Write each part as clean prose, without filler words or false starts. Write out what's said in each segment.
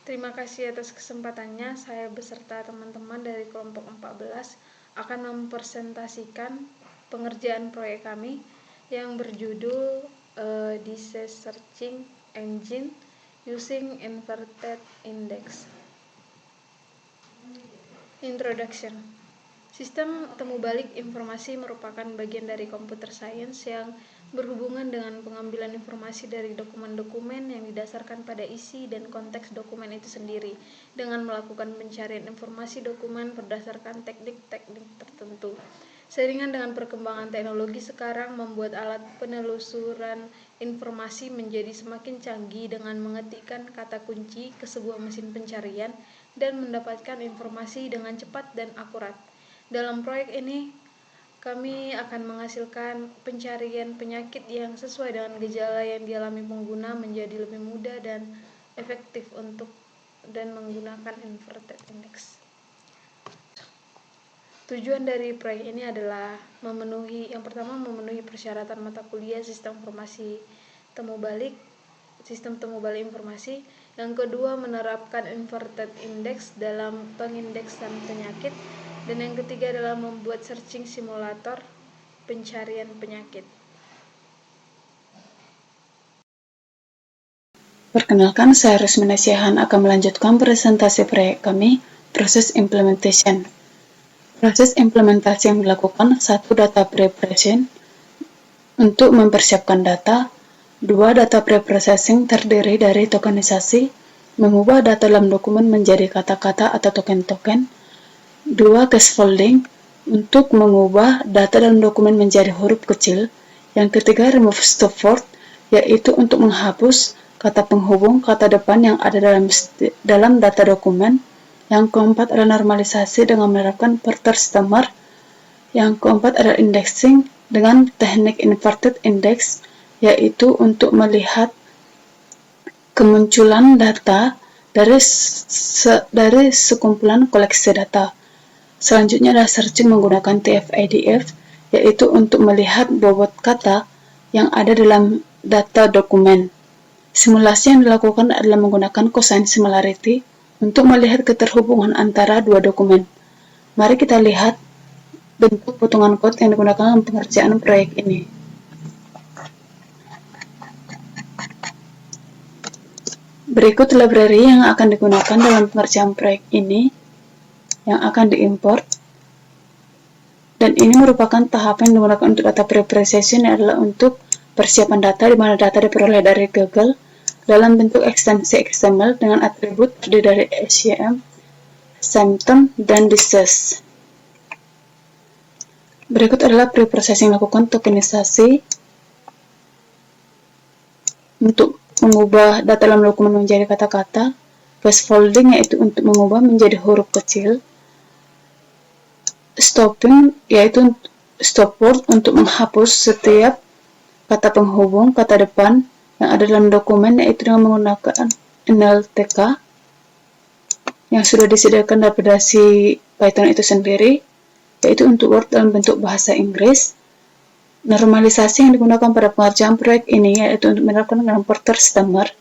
Terima kasih atas kesempatannya. Saya beserta teman-teman dari kelompok 14 akan mempresentasikan pengerjaan proyek kami yang berjudul Disease Searching Engine Using Inverted Index. Introduction. Sistem temu balik informasi merupakan bagian dari computer science yang berhubungan dengan pengambilan informasi dari dokumen-dokumen yang didasarkan pada isi dan konteks dokumen itu sendiri dengan melakukan pencarian informasi dokumen berdasarkan teknik-teknik tertentu. Seiringan dengan perkembangan teknologi sekarang membuat alat penelusuran informasi menjadi semakin canggih dengan mengetikkan kata kunci ke sebuah mesin pencarian dan mendapatkan informasi dengan cepat dan akurat. Dalam proyek ini, kami akan menghasilkan pencarian penyakit yang sesuai dengan gejala yang dialami pengguna menjadi lebih mudah dan efektif untuk dan menggunakan inverted index. Tujuan dari proyek ini adalah yang pertama memenuhi persyaratan mata kuliah sistem temu balik informasi. Yang kedua menerapkan inverted index dalam pengindeksan penyakit. Dan yang ketiga adalah membuat searching simulator pencarian penyakit. Perkenalkan, saya Rusmina Syahan akan melanjutkan presentasi proyek kami, proses implementation. Proses implementasi yang dilakukan, 1. Data preparation untuk mempersiapkan data. 2. Data preprocessing terdiri dari tokenisasi, mengubah data dalam dokumen menjadi kata-kata atau token-token. 2. Scaffolding untuk mengubah data dalam dokumen menjadi huruf kecil. Yang ketiga, remove stop word, yaitu untuk menghapus kata penghubung kata depan yang ada dalam data dokumen. Yang keempat adalah normalisasi dengan menerapkan per-customer. Yang keempat adalah indexing dengan teknik inverted index, yaitu untuk melihat kemunculan data dari sekumpulan koleksi data. Selanjutnya adalah searching menggunakan TF-IDF, yaitu untuk melihat bobot kata yang ada dalam data dokumen. Simulasi yang dilakukan adalah menggunakan cosine similarity untuk melihat keterhubungan antara dua dokumen. Mari kita lihat bentuk potongan kode yang digunakan dalam pengerjaan proyek ini. Berikut library yang akan digunakan dalam pengerjaan proyek ini yang akan diimport. Dan ini merupakan tahapan yang digunakan untuk data preprocessing adalah untuk persiapan data di mana data diperoleh dari Google dalam bentuk ekstensi XML dengan atribut terdiri dari SCM, symptom, dan disease. Berikut adalah preprocessing lakukan tokenisasi untuk mengubah data dalam dokumen menjadi kata-kata, scaffolding yaitu untuk mengubah menjadi huruf kecil, stopping yaitu stop word untuk menghapus setiap kata penghubung kata depan yang ada dalam dokumen yaitu dengan menggunakan NLTK yang sudah disediakan dalam aplikasi Python itu sendiri, yaitu untuk Word dalam bentuk bahasa Inggris. Normalisasi yang digunakan pada pengerjaan proyek ini yaitu untuk menerapkan dengan per-customer.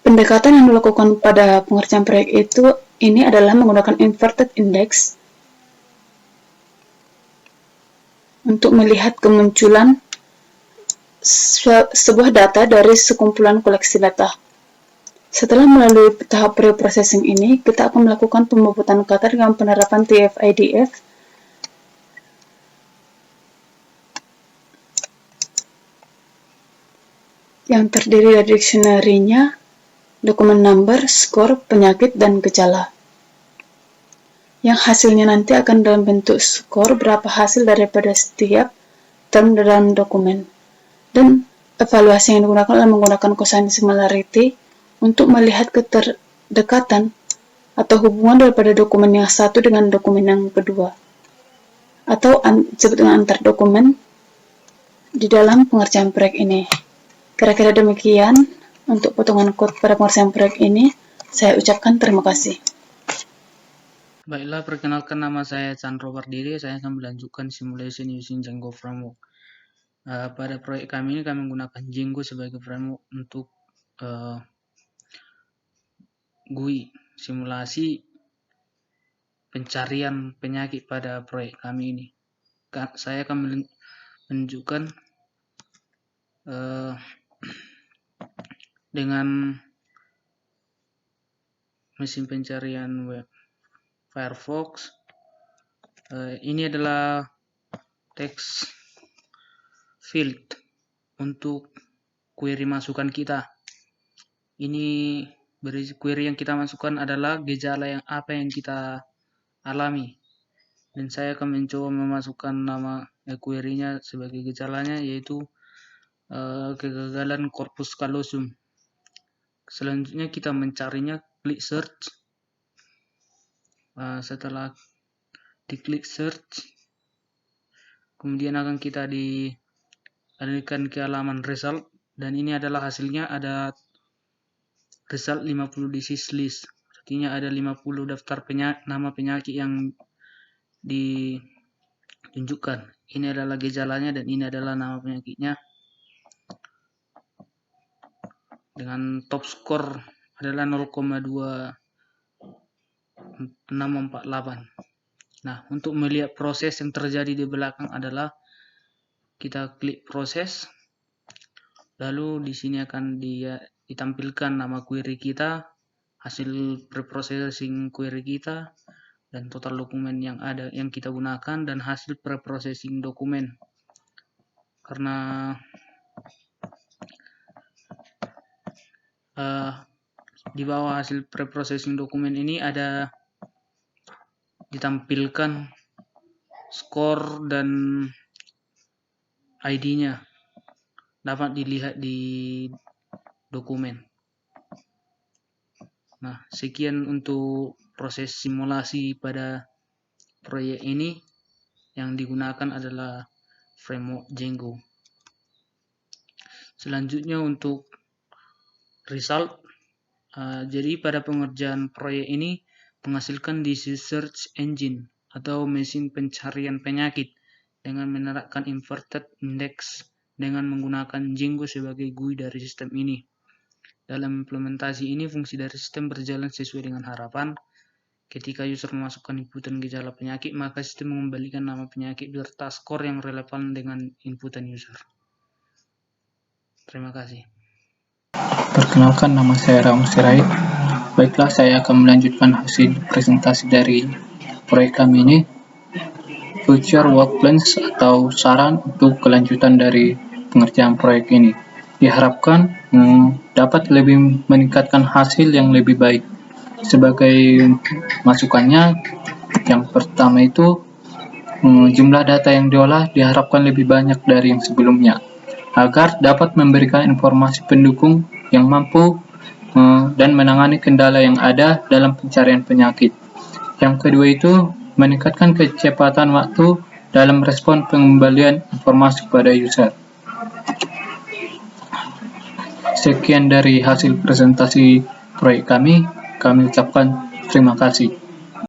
Pendekatan yang dilakukan pada pengerjaan proyek ini adalah menggunakan inverted index untuk melihat kemunculan sebuah data dari sekumpulan koleksi data. Setelah melalui tahap pre-processing ini, kita akan melakukan pembobotan kata dengan penerapan TF-IDF yang terdiri dari dictionary-nya, dokumen number, skor, penyakit, dan gejala. Yang hasilnya nanti akan dalam bentuk skor berapa hasil daripada setiap term dalam dokumen. Dan evaluasi yang digunakan adalah menggunakan cosine similarity untuk melihat keterdekatan atau hubungan daripada dokumen yang satu dengan dokumen yang kedua, atau disebut dengan antar dokumen di dalam pengerjaan proyek ini. Kira-kira demikian untuk potongan kode pada pengerjaan proyek ini. Saya ucapkan terima kasih. Baiklah, perkenalkan nama saya Chandra Wardiri. Saya akan melanjutkan simulation using Django Framework. Pada proyek kami ini kami menggunakan Django sebagai framework untuk GUI, simulasi pencarian penyakit pada proyek kami ini. Saya akan menunjukkan dengan mesin pencarian web Firefox. Ini adalah text field untuk query masukan kita. Ini berisi query yang kita masukkan adalah gejala yang apa yang kita alami, dan saya akan mencoba memasukkan nama query-nya sebagai gejalanya, yaitu kegagalan corpus callosum. Selanjutnya kita mencarinya, klik search. Setelah diklik search, kemudian akan kita dialihkan ke halaman result, dan ini adalah hasilnya. Ada result 50 disease list, artinya ada 50 daftar nama penyakit yang ditunjukkan. Ini adalah gejalanya dan ini adalah nama penyakitnya, dengan top score adalah 0,2648. Nah, untuk melihat proses yang terjadi di belakang adalah kita klik proses, lalu di sini akan ditampilkan nama query kita, hasil preprocessing query kita, dan total dokumen yang ada yang kita gunakan, dan hasil preprocessing dokumen. Karena di bawah hasil preprocessing dokumen ini ada ditampilkan skor dan ID-nya, dapat dilihat di dokumen. Nah, sekian untuk proses simulasi pada proyek ini. Yang digunakan adalah framework Django. Selanjutnya untuk result. Jadi pada pengerjaan proyek ini menghasilkan disease search engine atau mesin pencarian penyakit dengan menerapkan inverted index dengan menggunakan Django sebagai GUI dari sistem ini. Dalam implementasi ini, fungsi dari sistem berjalan sesuai dengan harapan. Ketika user memasukkan inputan gejala penyakit, maka sistem mengembalikan nama penyakit serta skor yang relevan dengan inputan user. Terima kasih. Perkenalkan, nama saya Ramos Sirait. Baiklah, saya akan melanjutkan hasil presentasi dari proyek kami ini. Future work plans atau saran untuk kelanjutan dari pengerjaan proyek ini. Diharapkan dapat lebih meningkatkan hasil yang lebih baik. Sebagai masukannya, yang pertama itu jumlah data yang diolah diharapkan lebih banyak dari yang sebelumnya, agar dapat memberikan informasi pendukung yang mampu dan menangani kendala yang ada dalam pencarian penyakit. Yang kedua itu meningkatkan kecepatan waktu dalam respon pengembalian informasi kepada user. Sekian dari hasil presentasi proyek kami ucapkan terima kasih.